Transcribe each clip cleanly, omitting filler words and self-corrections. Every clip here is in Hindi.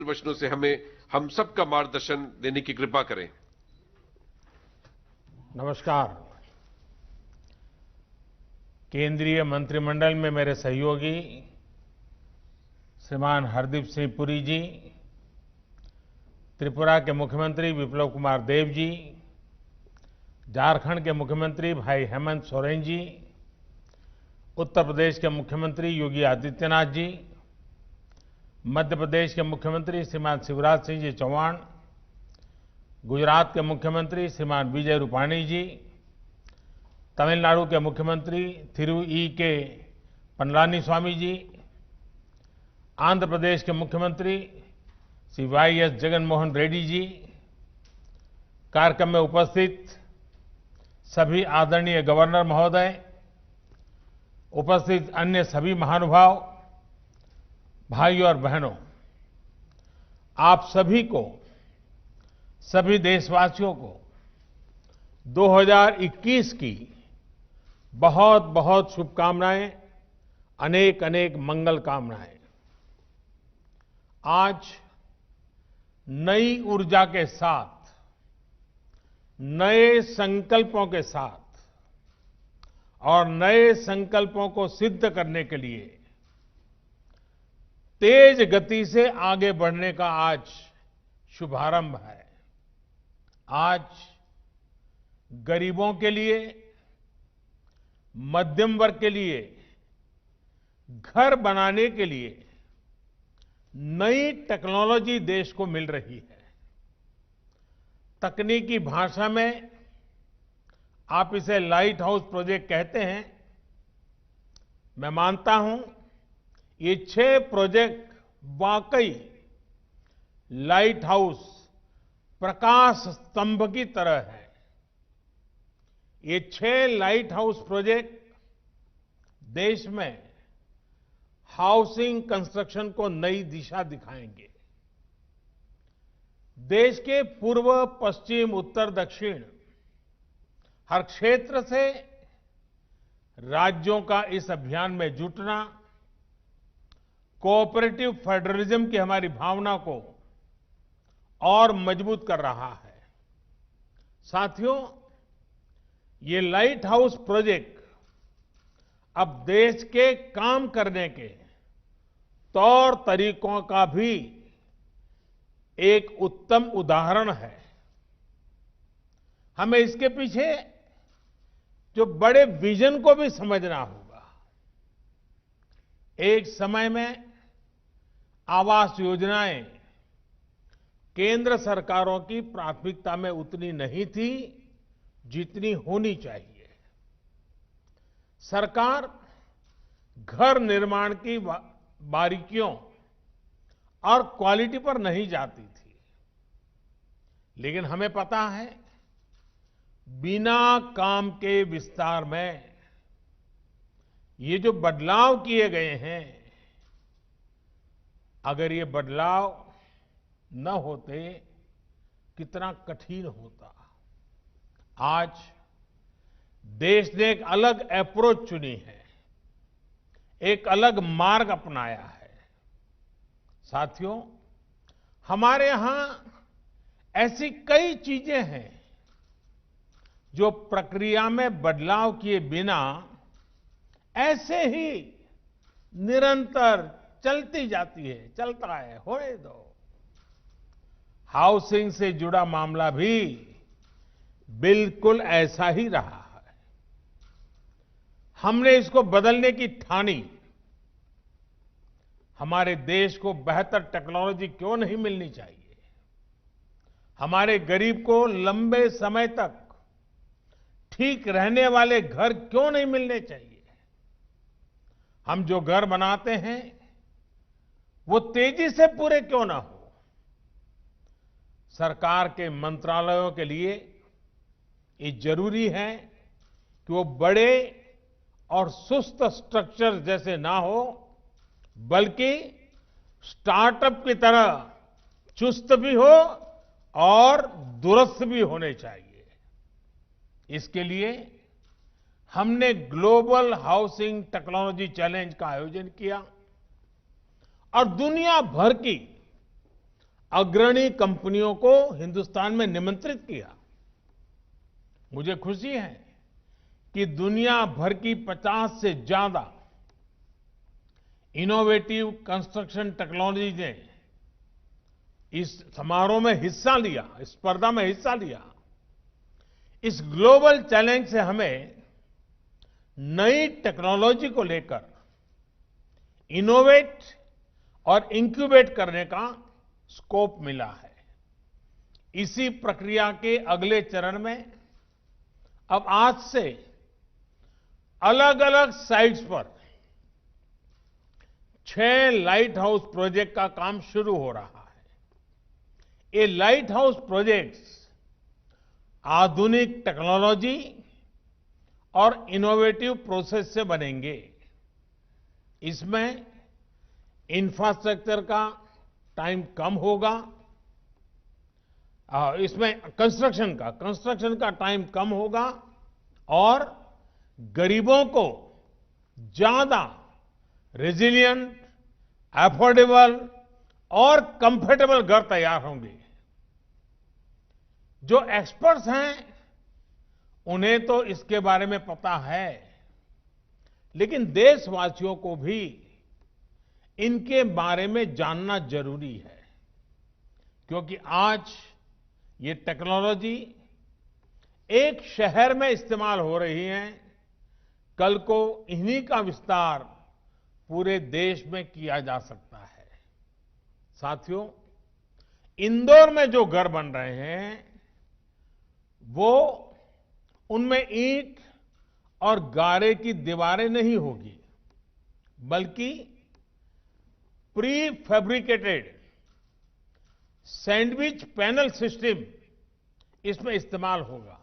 वचनों से हमें हम सबका मार्गदर्शन देने की कृपा करें। नमस्कार। केंद्रीय मंत्रिमंडल में मेरे सहयोगी श्रीमान हरदीप सिंह पुरी जी, त्रिपुरा के मुख्यमंत्री विप्लव कुमार देव जी, झारखंड के मुख्यमंत्री भाई हेमंत सोरेन जी, उत्तर प्रदेश के मुख्यमंत्री योगी आदित्यनाथ जी, मध्य प्रदेश के मुख्यमंत्री श्रीमान शिवराज सिंह जी चौहान, गुजरात के मुख्यमंत्री श्रीमान विजय रूपाणी जी, तमिलनाडु के मुख्यमंत्री थिरु ई के पनलानी स्वामी जी, आंध्र प्रदेश के मुख्यमंत्री श्री वाई.एस. जगनमोहन रेड्डी जी, कार्यक्रम में उपस्थित सभी आदरणीय गवर्नर महोदय, उपस्थित अन्य सभी महानुभाव, भाइयों और बहनों, आप सभी को, सभी देशवासियों को 2021 की बहुत बहुत शुभकामनाएं, अनेक अनेक मंगल कामनाएं। आज नई ऊर्जा के साथ, नए संकल्पों के साथ और नए संकल्पों को सिद्ध करने के लिए तेज गति से आगे बढ़ने का आज शुभारंभ है। आज गरीबों के लिए, मध्यम वर्ग के लिए, घर बनाने के लिए नई टेक्नोलॉजी देश को मिल रही है। तकनीकी भाषा में आप इसे लाइट हाउस प्रोजेक्ट कहते हैं। मैं मानता हूं ये 6 प्रोजेक्ट वाकई लाइट हाउस, प्रकाश स्तंभ की तरह है। ये 6 लाइट हाउस प्रोजेक्ट देश में हाउसिंग कंस्ट्रक्शन को नई दिशा दिखाएंगे। देश के पूर्व, पश्चिम, उत्तर, दक्षिण हर क्षेत्र से राज्यों का इस अभियान में जुटना कोऑपरेटिव फेडरलिज्म की हमारी भावना को और मजबूत कर रहा है। साथियों, ये लाइट हाउस प्रोजेक्ट अब देश के काम करने के तौर तरीकों का भी एक उत्तम उदाहरण है। हमें इसके पीछे जो बड़े विजन को भी समझना होगा। एक समय में आवास योजनाएं केंद्र सरकारों की प्राथमिकता में उतनी नहीं थी जितनी होनी चाहिए। सरकार घर निर्माण की बारीकियों और क्वालिटी पर नहीं जाती थी, लेकिन हमें पता है बिना काम के विस्तार में ये जो बदलाव किए गए हैं, अगर ये बदलाव न होते कितना कठिन होता। आज देश ने एक अलग अप्रोच चुनी है, एक अलग मार्ग अपनाया है। साथियों, हमारे यहां ऐसी कई चीजें हैं जो प्रक्रिया में बदलाव किए बिना ऐसे ही निरंतर चलती जाती है, चलता है, होने दो। हाउसिंग से जुड़ा मामला भी बिल्कुल ऐसा ही रहा है। हमने इसको बदलने की ठानी। हमारे देश को बेहतर टेक्नोलॉजी क्यों नहीं मिलनी चाहिए? हमारे गरीब को लंबे समय तक ठीक रहने वाले घर क्यों नहीं मिलने चाहिए? हम जो घर बनाते हैं वो तेजी से पूरे क्यों ना हो? सरकार के मंत्रालयों के लिए ये जरूरी है कि वो बड़े और सुस्त स्ट्रक्चर जैसे ना हो, बल्कि स्टार्टअप की तरह चुस्त भी हो और दुरुस्त भी होने चाहिए। इसके लिए हमने ग्लोबल हाउसिंग टेक्नोलॉजी चैलेंज का आयोजन किया और दुनिया भर की अग्रणी कंपनियों को हिंदुस्तान में निमंत्रित किया। मुझे खुशी है कि दुनिया भर की 50 से ज्यादा इनोवेटिव कंस्ट्रक्शन टेक्नोलॉजी ने इस समारोह में हिस्सा लिया, इस स्पर्धा में हिस्सा लिया। इस ग्लोबल चैलेंज से हमें नई टेक्नोलॉजी को लेकर इनोवेट और इंक्यूबेट करने का स्कोप मिला है। इसी प्रक्रिया के अगले चरण में अब आज से अलग अलग साइट्स पर 6 लाइट हाउस प्रोजेक्ट का काम शुरू हो रहा है। ये लाइट हाउस प्रोजेक्ट्स आधुनिक टेक्नोलॉजी और इनोवेटिव प्रोसेस से बनेंगे। इसमें इंफ्रास्ट्रक्चर का टाइम कम होगा, इसमें कंस्ट्रक्शन का टाइम कम होगा और गरीबों को ज्यादा रेजिलिएंट, अफोर्डेबल और कंफर्टेबल घर तैयार होंगे। जो एक्सपर्ट्स हैं उन्हें तो इसके बारे में पता है, लेकिन देशवासियों को भी इनके बारे में जानना जरूरी है, क्योंकि आज ये टेक्नोलॉजी एक शहर में इस्तेमाल हो रही है, कल को इन्हीं का विस्तार पूरे देश में किया जा सकता है। साथियों, इंदौर में जो घर बन रहे हैं वो उनमें ईंट और गारे की दीवारें नहीं होगी, बल्कि pre fabricated sandwich panel system इसमें इस्तेमाल होगा।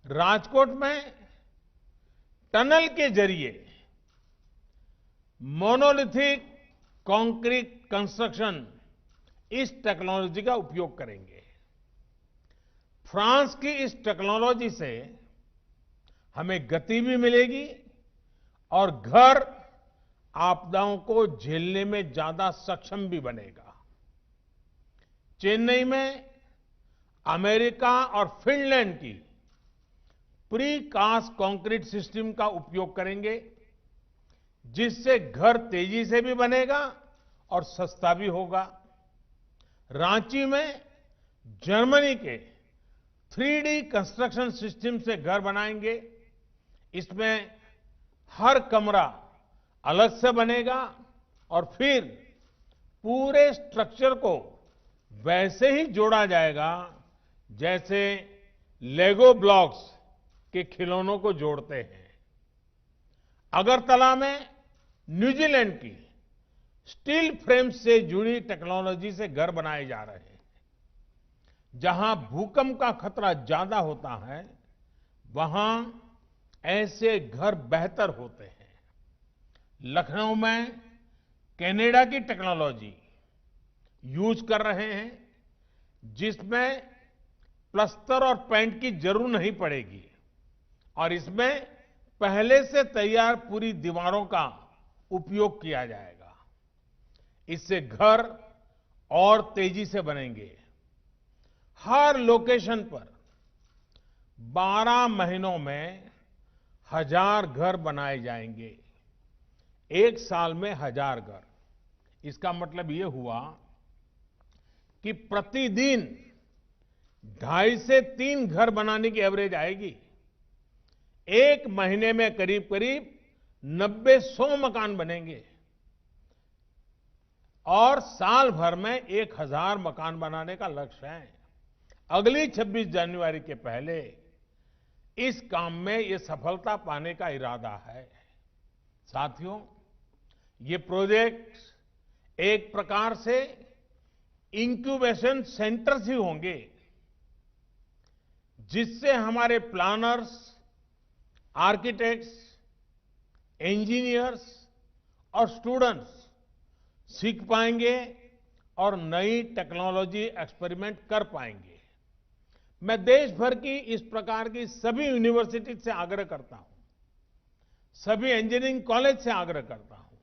राजकोट में टनल के जरिए मोनोलिथिक कंक्रीट कंस्ट्रक्शन इस टेक्नोलॉजी का उपयोग करेंगे। फ्रांस की इस टेक्नोलॉजी से हमें गति भी मिलेगी और घर आपदाओं को झेलने में ज्यादा सक्षम भी बनेगा। चेन्नई में अमेरिका और फिनलैंड की प्री कास्ट कंक्रीट सिस्टम का उपयोग करेंगे, जिससे घर तेजी से भी बनेगा और सस्ता भी होगा। रांची में जर्मनी के 3D कंस्ट्रक्शन सिस्टम से घर बनाएंगे। इसमें हर कमरा अलग से बनेगा और फिर पूरे स्ट्रक्चर को वैसे ही जोड़ा जाएगा जैसे लेगो ब्लॉक्स के खिलौनों को जोड़ते हैं। अगरतला में न्यूजीलैंड की स्टील फ्रेम से जुड़ी टेक्नोलॉजी से घर बनाए जा रहे हैं। जहां भूकंप का खतरा ज्यादा होता है, वहां ऐसे घर बेहतर होते हैं। लखनऊ में कनाडा की टेक्नोलॉजी यूज कर रहे हैं, जिसमें प्लास्टर और पेंट की जरूरत नहीं पड़ेगी और इसमें पहले से तैयार पूरी दीवारों का उपयोग किया जाएगा। इससे घर और तेजी से बनेंगे। हर लोकेशन पर 12 महीनों में 1000 घर बनाए जाएंगे। एक साल में 1000 घर। इसका मतलब ये हुआ कि प्रतिदिन 2.5 से 3 घर बनाने की एवरेज आएगी। एक महीने में करीब करीब 90-100 मकान बनेंगे और साल भर में 1000 मकान बनाने का लक्ष्य है। अगली 26 जनवरी के पहले इस काम में ये सफलता पाने का इरादा है। साथियों, ये प्रोजेक्ट एक प्रकार से इंक्यूबेशन सेंटर्स ही होंगे, जिससे हमारे प्लानर्स, आर्किटेक्ट्स, इंजीनियर्स और स्टूडेंट्स सीख पाएंगे और नई टेक्नोलॉजी एक्सपेरिमेंट कर पाएंगे। मैं देश भर की इस प्रकार की सभी यूनिवर्सिटी से आग्रह करता हूं, सभी इंजीनियरिंग कॉलेज से आग्रह करता हूं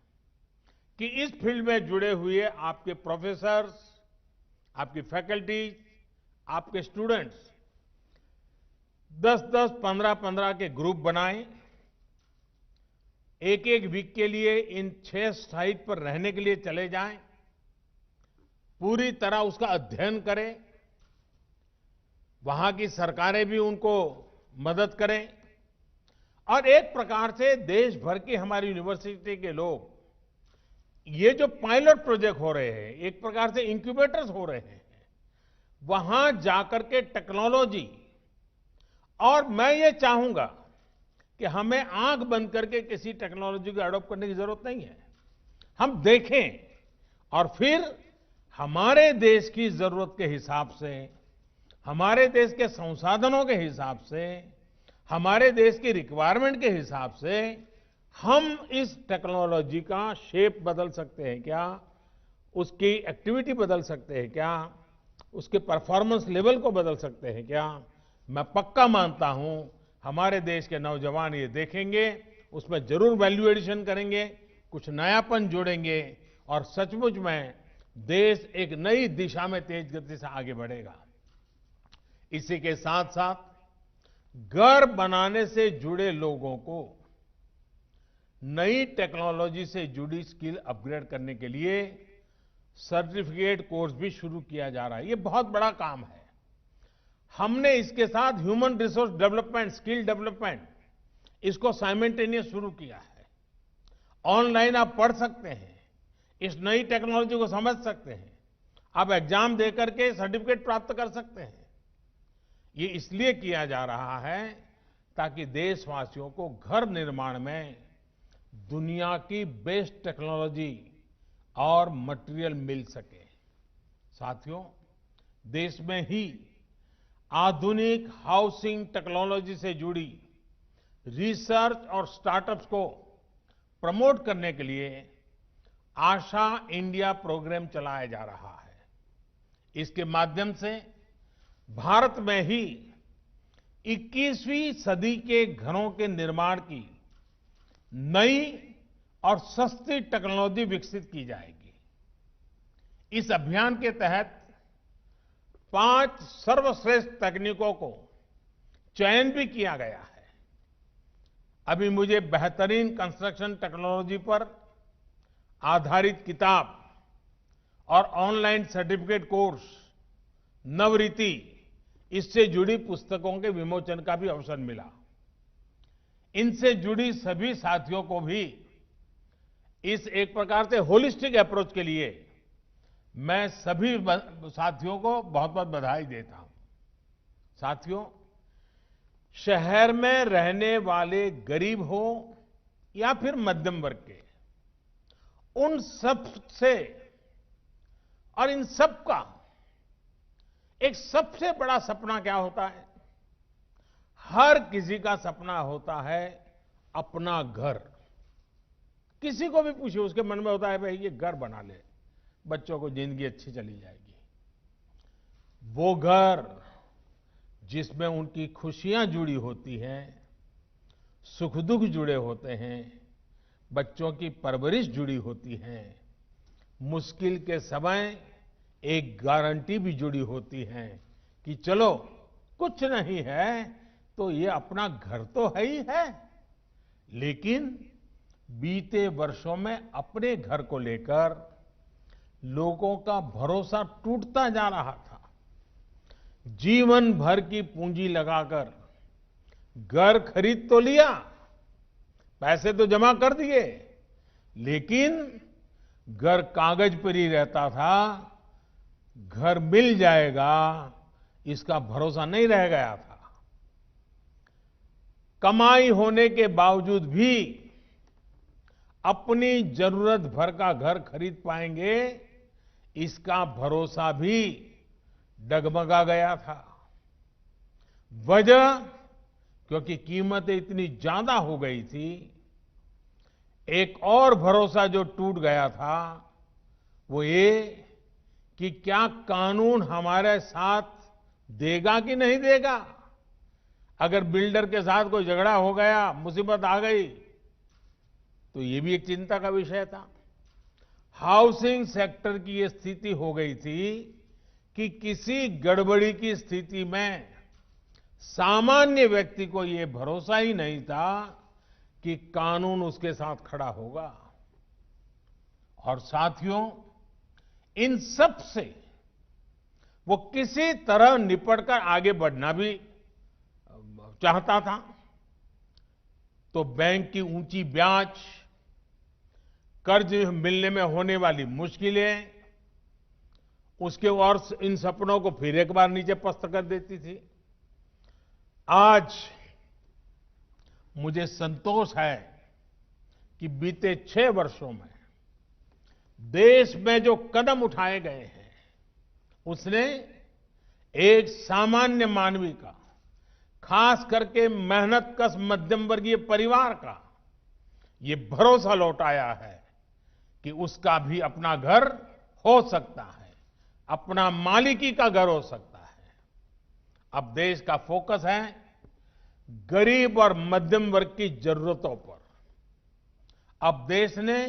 कि इस फील्ड में जुड़े हुए आपके प्रोफेसर्स, आपकी फैकल्टीज, आपके स्टूडेंट्स 10-10, 15-15 के ग्रुप बनाएं, एक एक वीक के लिए इन 6 साइट पर रहने के लिए चले जाएं, पूरी तरह उसका अध्ययन करें, वहां की सरकारें भी उनको मदद करें और एक प्रकार से देश भर की हमारी यूनिवर्सिटी के लोग ये जो पायलट प्रोजेक्ट हो रहे हैं, एक प्रकार से इंक्यूबेटर्स हो रहे हैं, वहां जाकर के टेक्नोलॉजी, और मैं ये चाहूंगा कि हमें आंख बंद करके किसी टेक्नोलॉजी को अडॉप्ट करने की जरूरत नहीं है। हम देखें और फिर हमारे देश की जरूरत के हिसाब से, हमारे देश के संसाधनों के हिसाब से, हमारे देश की रिक्वायरमेंट के हिसाब से हम इस टेक्नोलॉजी का शेप बदल सकते हैं क्या, उसकी एक्टिविटी बदल सकते हैं क्या, उसके परफॉर्मेंस लेवल को बदल सकते हैं क्या। मैं पक्का मानता हूं हमारे देश के नौजवान ये देखेंगे, उसमें जरूर वैल्यू एडिशन करेंगे, कुछ नयापन जोड़ेंगे और सचमुच में देश एक नई दिशा में तेज गति से आगे बढ़ेगा। इसी के साथ साथ घर बनाने से जुड़े लोगों को नई टेक्नोलॉजी से जुड़ी स्किल अपग्रेड करने के लिए सर्टिफिकेट कोर्स भी शुरू किया जा रहा है। ये बहुत बड़ा काम है। हमने इसके साथ human resource development, skill development, इसको साइमल्टेनियस शुरू किया है। ऑनलाइन आप पढ़ सकते हैं, इस नई टेक्नोलॉजी को समझ सकते हैं, आप एग्जाम देकर के सर्टिफिकेट प्राप्त कर सकते हैं। ये इसलिए किया जा रहा है ताकि देशवासियों को घर निर्माण में दुनिया की बेस्ट टेक्नोलॉजी और मटेरियल मिल सके। साथियों, देश में ही आधुनिक हाउसिंग टेक्नोलॉजी से जुड़ी रिसर्च और स्टार्टअप्स को प्रमोट करने के लिए आशा इंडिया प्रोग्राम चलाया जा रहा है। इसके माध्यम से भारत में ही 21वीं सदी के घरों के निर्माण की नई और सस्ती टेक्नोलॉजी विकसित की जाएगी। इस अभियान के तहत 5 सर्वश्रेष्ठ तकनीकों को चयन भी किया गया है। अभी मुझे बेहतरीन कंस्ट्रक्शन टेक्नोलॉजी पर आधारित किताब और ऑनलाइन सर्टिफिकेट कोर्स नवरीति, इससे जुड़ी पुस्तकों के विमोचन का भी अवसर मिला। इनसे जुड़ी सभी साथियों को भी इस एक प्रकार से होलिस्टिक अप्रोच के लिए मैं सभी साथियों को बहुत बहुत बधाई देता हूं। साथियों, शहर में रहने वाले गरीब हो या फिर मध्यम वर्ग के, उन सब से और इन सब का एक सबसे बड़ा सपना क्या होता है? हर किसी का सपना होता है अपना घर। किसी को भी पूछिए, उसके मन में होता है भाई ये घर बना ले, बच्चों को जिंदगी अच्छी चली जाएगी। वो घर जिसमें उनकी खुशियां जुड़ी होती हैं, सुख दुख जुड़े होते हैं, बच्चों की परवरिश जुड़ी होती है, मुश्किल के समय एक गारंटी भी जुड़ी होती है कि चलो कुछ नहीं है तो ये अपना घर तो है ही है। लेकिन बीते वर्षों में अपने घर को लेकर लोगों का भरोसा टूटता जा रहा था। जीवन भर की पूंजी लगाकर घर खरीद तो लिया, पैसे तो जमा कर दिए, लेकिन घर कागज पर ही रहता था। घर मिल जाएगा इसका भरोसा नहीं रह गया था। कमाई होने के बावजूद भी अपनी जरूरत भर का घर खरीद पाएंगे, इसका भरोसा भी डगमगा गया था। वजह क्योंकि कीमतें इतनी ज्यादा हो गई थी। एक और भरोसा जो टूट गया था वो ये कि क्या कानून हमारे साथ देगा कि नहीं देगा। अगर बिल्डर के साथ कोई झगड़ा हो गया, मुसीबत आ गई, तो ये भी एक चिंता का विषय था। हाउसिंग सेक्टर की ये स्थिति हो गई थी कि किसी गड़बड़ी की स्थिति में सामान्य व्यक्ति को ये भरोसा ही नहीं था कि कानून उसके साथ खड़ा होगा। और साथियों, इन सब से वो किसी तरह निपटकर आगे बढ़ना भी चाहता था। तो बैंक की ऊंची ब्याज, कर्ज मिलने में होने वाली मुश्किलें उसके और इन सपनों को फिर एक बार नीचे पस्त कर देती थी। आज मुझे संतोष है कि बीते 6 वर्षों में देश में जो कदम उठाए गए हैं, उसने एक सामान्य मानवी का, खास करके मेहनतकश मध्यम वर्गीय परिवार का ये भरोसा लौटाया है कि उसका भी अपना घर हो सकता है, अपना मालिकी का घर हो सकता है। अब देश का फोकस है गरीब और मध्यम वर्ग की जरूरतों पर। अब देश ने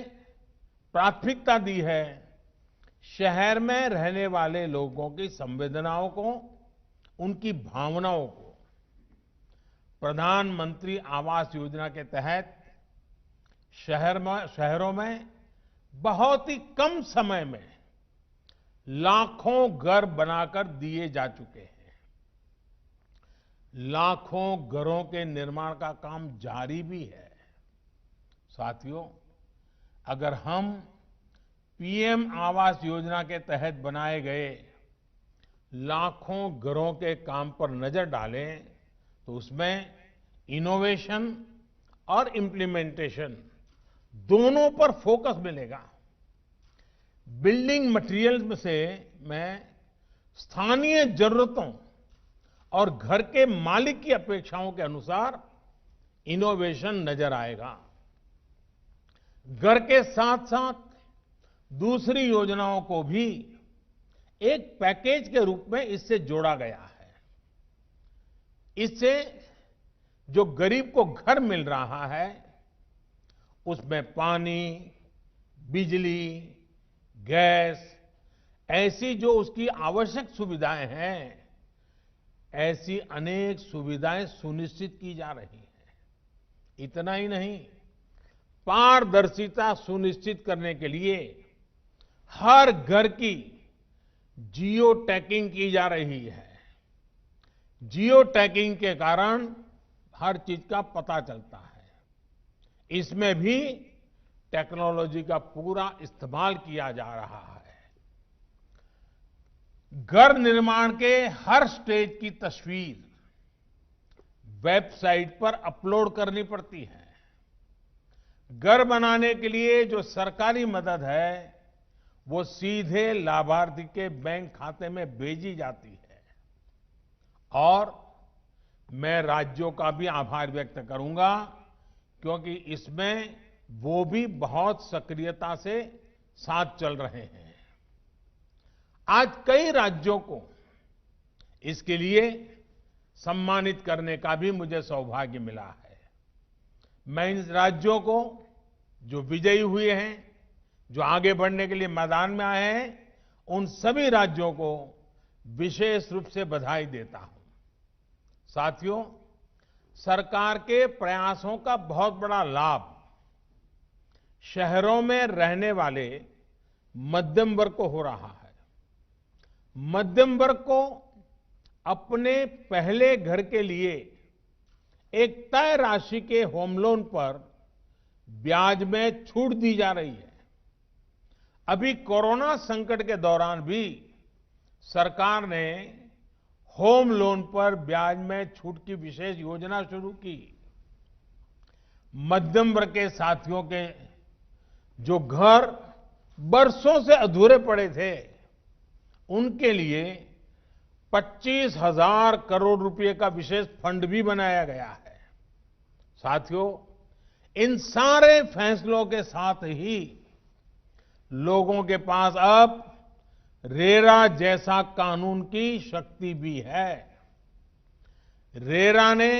प्राथमिकता दी है शहर में रहने वाले लोगों की संवेदनाओं को, उनकी भावनाओं को। प्रधानमंत्री आवास योजना के तहत शहरों में बहुत ही कम समय में लाखों घर बनाकर दिए जा चुके हैं। लाखों घरों के निर्माण का काम जारी भी है। साथियों, अगर हम पीएम आवास योजना के तहत बनाए गए लाखों घरों के काम पर नजर डालें तो उसमें इनोवेशन और इम्प्लीमेंटेशन दोनों पर फोकस मिलेगा। बिल्डिंग मटेरियल से में स्थानीय जरूरतों और घर के मालिक की अपेक्षाओं के अनुसार इनोवेशन नजर आएगा। घर के साथ साथ दूसरी योजनाओं को भी एक पैकेज के रूप में इससे जोड़ा गया है। इससे जो गरीब को घर मिल रहा है उसमें पानी, बिजली, गैस, ऐसी जो उसकी आवश्यक सुविधाएं हैं, ऐसी अनेक सुविधाएं सुनिश्चित की जा रही हैं। इतना ही नहीं, पारदर्शिता सुनिश्चित करने के लिए हर घर की जियो टैगिंग की जा रही है। जियो टैगिंग के कारण हर चीज का पता चलता है। इसमें भी टेक्नोलॉजी का पूरा इस्तेमाल किया जा रहा है। घर निर्माण के हर स्टेज की तस्वीर वेबसाइट पर अपलोड करनी पड़ती है। घर बनाने के लिए जो सरकारी मदद है वो सीधे लाभार्थी के बैंक खाते में भेजी जाती है। और मैं राज्यों का भी आभार व्यक्त करूंगा क्योंकि इसमें वो भी बहुत सक्रियता से साथ चल रहे हैं। आज कई राज्यों को इसके लिए सम्मानित करने का भी मुझे सौभाग्य मिला है। मैं इन राज्यों को जो विजयी हुए हैं, जो आगे बढ़ने के लिए मैदान में आए हैं, उन सभी राज्यों को विशेष रूप से बधाई देता हूं। साथियों, सरकार के प्रयासों का बहुत बड़ा लाभ शहरों में रहने वाले मध्यम वर्ग को हो रहा है। मध्यम वर्ग को अपने पहले घर के लिए एक तय राशि के होम लोन पर ब्याज में छूट दी जा रही है। अभी कोरोना संकट के दौरान भी सरकार ने होम लोन पर ब्याज में छूट की विशेष योजना शुरू की। मध्यम वर्ग के साथियों के जो घर बरसों से अधूरे पड़े थे, उनके लिए 25,000 करोड़ रुपए का विशेष फंड भी बनाया गया है। साथियों, इन सारे फैसलों के साथ ही लोगों के पास अब रेरा जैसा कानून की शक्ति भी है। रेरा ने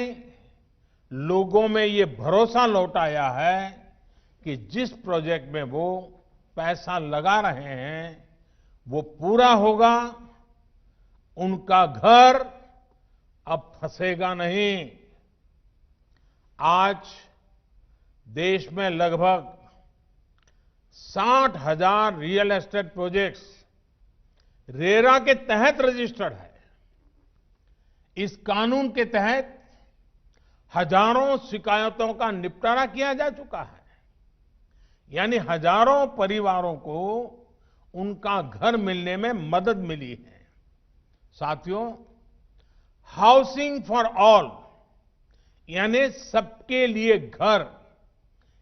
लोगों में ये भरोसा लौटाया है कि जिस प्रोजेक्ट में वो पैसा लगा रहे हैं वो पूरा होगा उनका घर अब फंसेगा नहीं। आज देश में लगभग 60,000 रियल एस्टेट प्रोजेक्ट्स रेरा के तहत रजिस्टर्ड है। इस कानून के तहत हजारों शिकायतों का निपटारा किया जा चुका है, यानी हजारों परिवारों को उनका घर मिलने में मदद मिली है। साथियों, हाउसिंग फॉर ऑल यानी सबके लिए घर,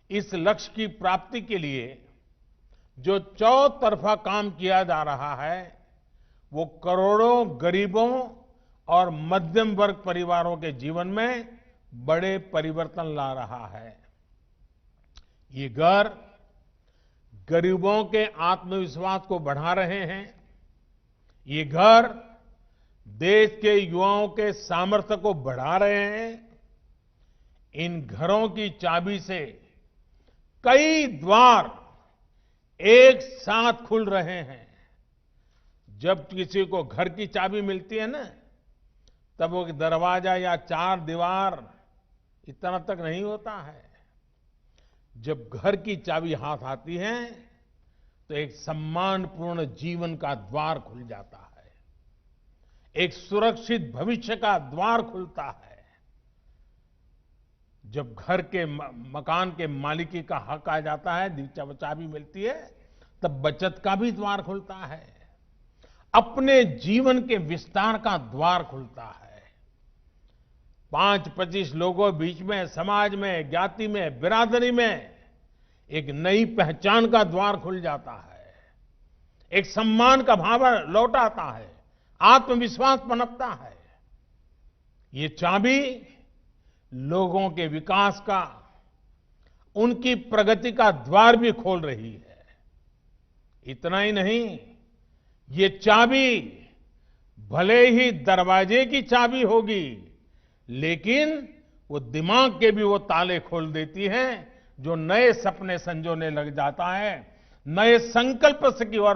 इस लक्ष्य की प्राप्ति के लिए जो चौतरफा काम किया जा रहा है, वो करोड़ों गरीबों और मध्यम वर्ग परिवारों के जीवन में बड़े परिवर्तन ला रहा है। ये घर गरीबों के आत्मविश्वास को बढ़ा रहे हैं। ये घर देश के युवाओं के सामर्थ्य को बढ़ा रहे हैं। इन घरों की चाबी से कई द्वार एक साथ खुल रहे हैं। जब किसी को घर की चाबी मिलती है ना, तब वो दरवाजा या चार दीवार इतना तक नहीं होता है। जब घर की चाबी हाथ आती है तो एक सम्मानपूर्ण जीवन का द्वार खुल जाता है, एक सुरक्षित भविष्य का द्वार खुलता है। जब घर के मकान के मालिकी का हक आ जाता है, चाबी मिलती है, तब बचत का भी द्वार खुलता है, अपने जीवन के विस्तार का द्वार खुलता है। 5-25 लोगों बीच में, समाज में, ज्ञाति में, बिरादरी में एक नई पहचान का द्वार खुल जाता है, एक सम्मान का भाव लौट आता है, आत्मविश्वास पनपता है। ये चाबी लोगों के विकास का, उनकी प्रगति का द्वार भी खोल रही है। इतना ही नहीं, ये चाबी भले ही दरवाजे की चाबी होगी, लेकिन वो दिमाग के भी वो ताले खोल देती है, जो नए सपने संजोने लग जाता है, नए संकल्प से की ओर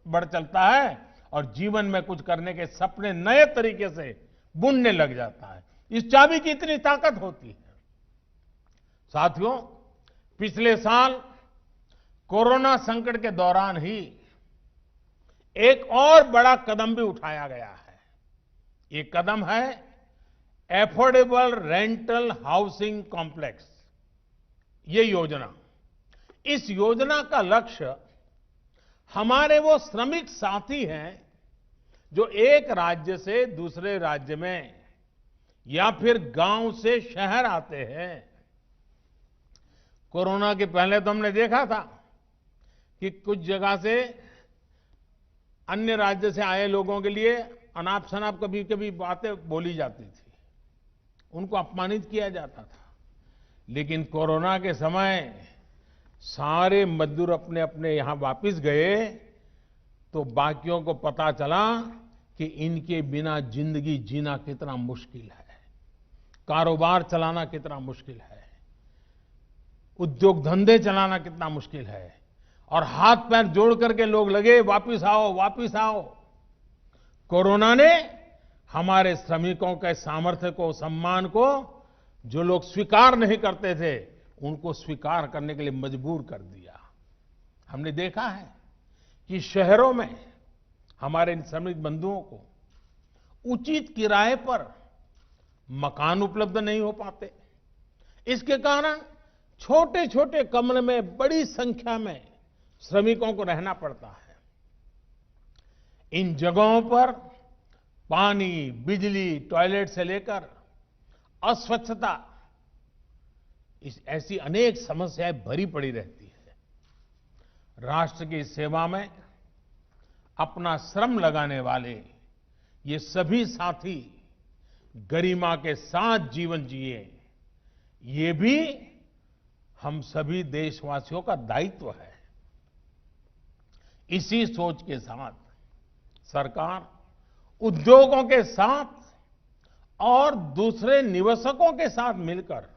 बढ़ चलता है और जीवन में कुछ करने के सपने नए तरीके से बुनने लग जाता है। इस चाबी की इतनी ताकत होती है। साथियों, पिछले साल कोरोना संकट के दौरान ही एक और बड़ा कदम भी उठाया गया है। ये कदम है एफोर्डेबल रेंटल हाउसिंग कॉम्प्लेक्स। ये योजना, इस योजना का लक्ष्य हमारे वो श्रमिक साथी हैं जो एक राज्य से दूसरे राज्य में या फिर गांव से शहर आते हैं। कोरोना के पहले तो हमने देखा था कि कुछ जगह से अन्य राज्य से आए लोगों के लिए अनाप शनाप कभी कभी बातें बोली जाती थी, उनको अपमानित किया जाता था। लेकिन कोरोना के समय सारे मजदूर अपने अपने यहां वापस गए तो बाकियों को पता चला कि इनके बिना जिंदगी जीना कितना मुश्किल है, कारोबार चलाना कितना मुश्किल है, उद्योग धंधे चलाना कितना मुश्किल है। और हाथ पैर जोड़ करके लोग लगे वापिस आओ, वापिस आओ। कोरोना ने हमारे श्रमिकों के सामर्थ्य को, सम्मान को, जो लोग स्वीकार नहीं करते थे, उनको स्वीकार करने के लिए मजबूर कर दिया। हमने देखा है कि शहरों में हमारे इन श्रमिक बंधुओं को उचित किराए पर मकान उपलब्ध नहीं हो पाते। इसके कारण छोटे छोटे कमरे में बड़ी संख्या में श्रमिकों को रहना पड़ता है। इन जगहों पर पानी, बिजली, टॉयलेट से लेकर अस्वच्छता, ऐसी अनेक समस्याएं भरी पड़ी रहती है। राष्ट्र की सेवा में अपना श्रम लगाने वाले ये सभी साथी गरिमा के साथ जीवन जिए, ये भी हम सभी देशवासियों का दायित्व है। इसी सोच के साथ सरकार उद्योगों के साथ और दूसरे निवेशकों के साथ मिलकर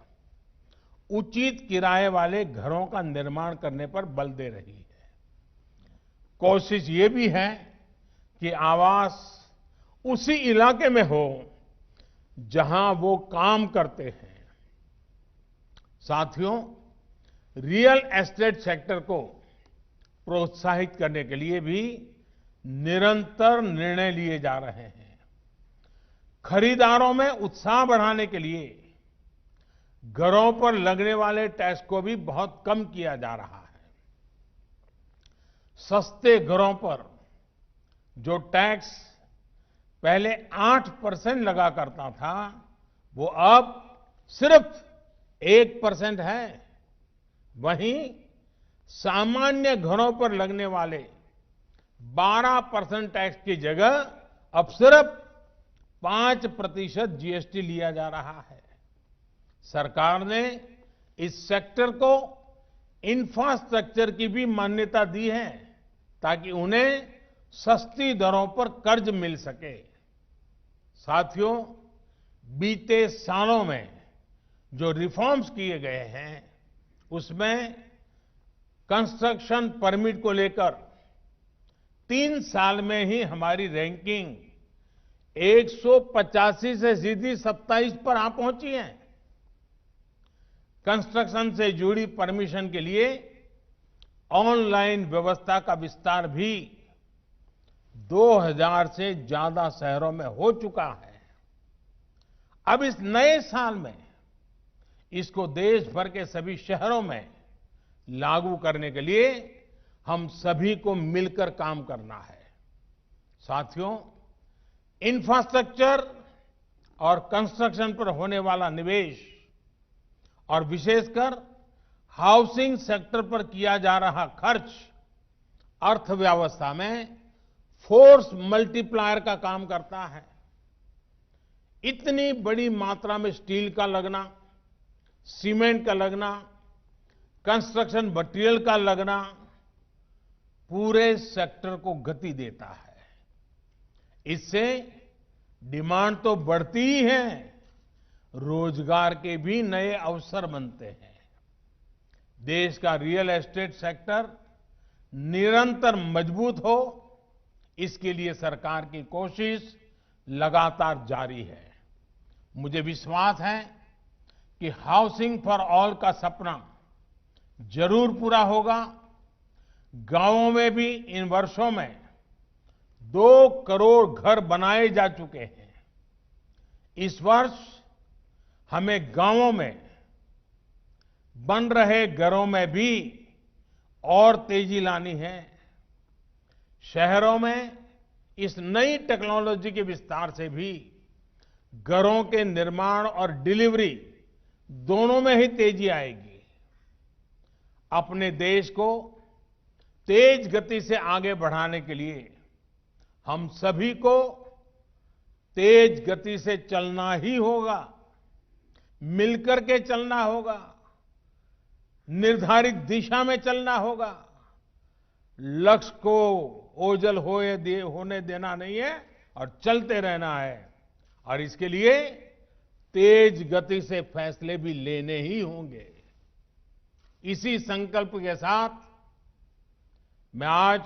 उचित किराए वाले घरों का निर्माण करने पर बल दे रही है। कोशिश ये भी है कि आवास उसी इलाके में हो जहां वो काम करते हैं। साथियों, रियल एस्टेट सेक्टर को प्रोत्साहित करने के लिए भी निरंतर निर्णय लिए जा रहे हैं। खरीदारों में उत्साह बढ़ाने के लिए घरों पर लगने वाले टैक्स को भी बहुत कम किया जा रहा है। सस्ते घरों पर जो टैक्स पहले 8% लगा करता था, वो अब सिर्फ 1% है। वहीं सामान्य घरों पर लगने वाले 12% टैक्स की जगह अब सिर्फ 5% जीएसटी लिया जा रहा है। सरकार ने इस सेक्टर को इंफ्रास्ट्रक्चर की भी मान्यता दी है ताकि उन्हें सस्ती दरों पर कर्ज मिल सके। साथियों, बीते सालों में जो रिफॉर्म्स किए गए हैं उसमें कंस्ट्रक्शन परमिट को लेकर 3 साल में ही हमारी रैंकिंग 185 से सीधी 27 पर आ पहुंची है। कंस्ट्रक्शन से जुड़ी परमिशन के लिए ऑनलाइन व्यवस्था का विस्तार भी 2000 से ज्यादा शहरों में हो चुका है। अब इस नए साल में इसको देश भर के सभी शहरों में लागू करने के लिए हम सभी को मिलकर काम करना है। साथियों, इंफ्रास्ट्रक्चर और कंस्ट्रक्शन पर होने वाला निवेश और विशेषकर हाउसिंग सेक्टर पर किया जा रहा खर्च अर्थव्यवस्था में फोर्स मल्टीप्लायर का काम करता है। इतनी बड़ी मात्रा में स्टील का लगना, सीमेंट का लगना, कंस्ट्रक्शन मटेरियल का लगना पूरे सेक्टर को गति देता है। इससे डिमांड तो बढ़ती ही है, रोजगार के भी नए अवसर बनते हैं। देश का रियल एस्टेट सेक्टर निरंतर मजबूत हो, इसके लिए सरकार की कोशिश लगातार जारी है। मुझे विश्वास है कि हाउसिंग फॉर ऑल का सपना जरूर पूरा होगा। गांवों में भी इन वर्षों में 2 करोड़ घर बनाए जा चुके हैं। इस वर्ष हमें गांवों में बन रहे घरों में भी और तेजी लानी है। शहरों में इस नई टेक्नोलॉजी के विस्तार से भी घरों के निर्माण और डिलीवरी दोनों में ही तेजी आएगी। अपने देश को तेज गति से आगे बढ़ाने के लिए हम सभी को तेज गति से चलना ही होगा, मिलकर के चलना होगा, निर्धारित दिशा में चलना होगा। लक्ष्य को ओझल होने देना नहीं है और चलते रहना है। और इसके लिए तेज गति से फैसले भी लेने ही होंगे। इसी संकल्प के साथ मैं आज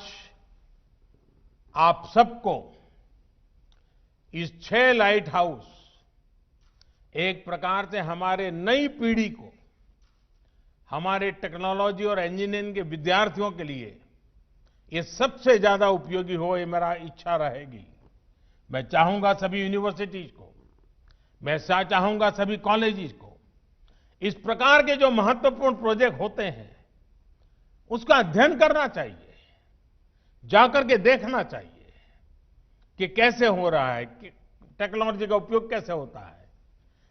आप सबको इस 6 लाइट हाउस, एक प्रकार से हमारे नई पीढ़ी को, हमारे टेक्नोलॉजी और इंजीनियरिंग के विद्यार्थियों के लिए ये सबसे ज्यादा उपयोगी हो, ये मेरा इच्छा रहेगी। मैं चाहूंगा सभी यूनिवर्सिटीज को, मैं चाहूंगा सभी कॉलेजेस को, इस प्रकार के जो महत्वपूर्ण प्रोजेक्ट होते हैं उसका अध्ययन करना चाहिए, जाकर के देखना चाहिए कि कैसे हो रहा है, कि टेक्नोलॉजी का उपयोग कैसे होता है,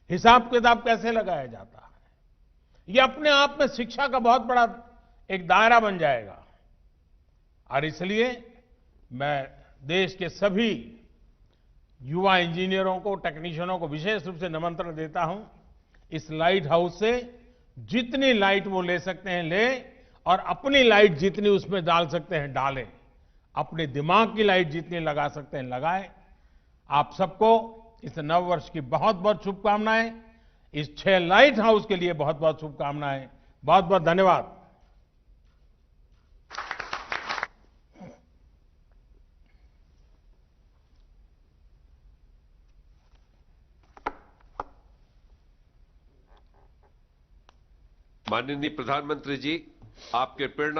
हिसाब किताब कैसे लगाया जाता है। ये अपने आप में शिक्षा का बहुत बड़ा एक दायरा बन जाएगा। और इसलिए मैं देश के सभी युवा इंजीनियरों को, टेक्नीशियनों को विशेष रूप से निमंत्रण देता हूं। इस लाइट हाउस से जितनी लाइट वो ले सकते हैं लें, और अपनी लाइट जितनी उसमें डाल सकते हैं डालें। अपने दिमाग की लाइट जितनी लगा सकते हैं लगाएं। आप सबको इस नव वर्ष की बहुत बहुत शुभकामनाएं। इस 6 लाइट हाउस के लिए बहुत बहुत शुभकामनाएं। बहुत बहुत धन्यवाद। माननीय प्रधानमंत्री जी, आपके प्रेरणा